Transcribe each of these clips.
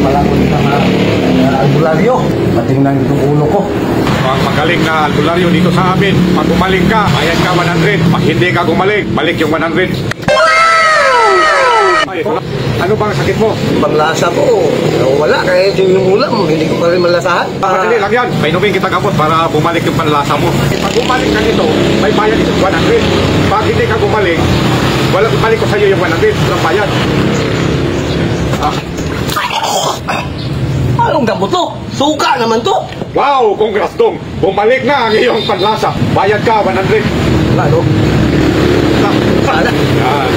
malakot na albularyo. Matingnan itong ulo ko. Ang magaling na albularyo dito sa amin. Pag gumaling ka, bayad ka 100. Pag hindi ka gumaling, balik yung 100. Ay, ano bang sakit mo? Panglasa ko, wala. Kahit yung ulam, hindi ko pa rin malasahan. Madali lang yan. Painumin kita gamot para bumalik yung panlasa mo. Pag gumaling ka nito, may bayad ito 100. Pag hindi ka gumaling, wala balik ko sa iyo yung 100. Walang bayad. Anong gamot to? Suka naman to. Wow, congrats dong. Bumalik na ang iyong panlasa. Bayad ka 100. Ano? Sana. Yan.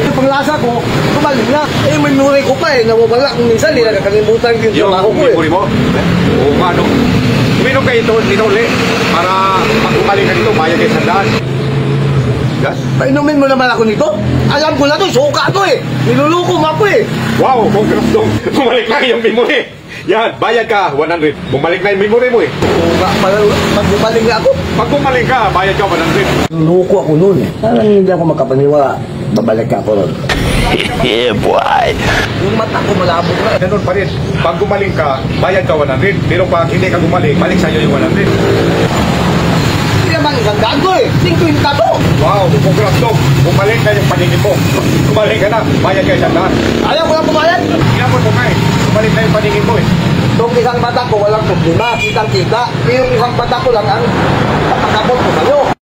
Yung panglasa ko, kumaling na. Eh, may memory ko pa eh. Nawawala kung minsan, hindi nakakalimutan yung trabaho ko eh. Yung memory mo? Oo nga, no? Uminom kayo dito ulit para pag gumaling ka dito, bayad kayo 100. Yes? Painumin mo naman ako nito. Alam ko na to, suka to eh. Niluluko mo ako eh. Wow, congrats dong. Bumalik na yung memory. Yan, bayad ka 100. Bumalik na yung memory mo eh. Oo nga, pag gumaling na ako. Pag gumaling ka, bayad ka 100. Niluluko ako noon eh. Parang hindi ako makapaniwala. Babalik ka ako ron. Yeah, boy. Yung mata ko malabo na. Ganun pa rin. Pag gumaling ka, bayad ka 100. Pero pag hindi ka gumaling, balik sa iyo yung 100. Hindi naman gandaan ko eh. 50 to. Wow, congrats dong. Bumalik na yung paningin mo. Gumaling ka na, bayad ka 100. Ayaw ko lang pumayag. Ginamon mo nga eh. Bumalik na yung paningin mo eh. Itong isang mata ko walang problema. Kitang-kita. Pero yung isang mata ko lang ang patakabot ko sa'yo.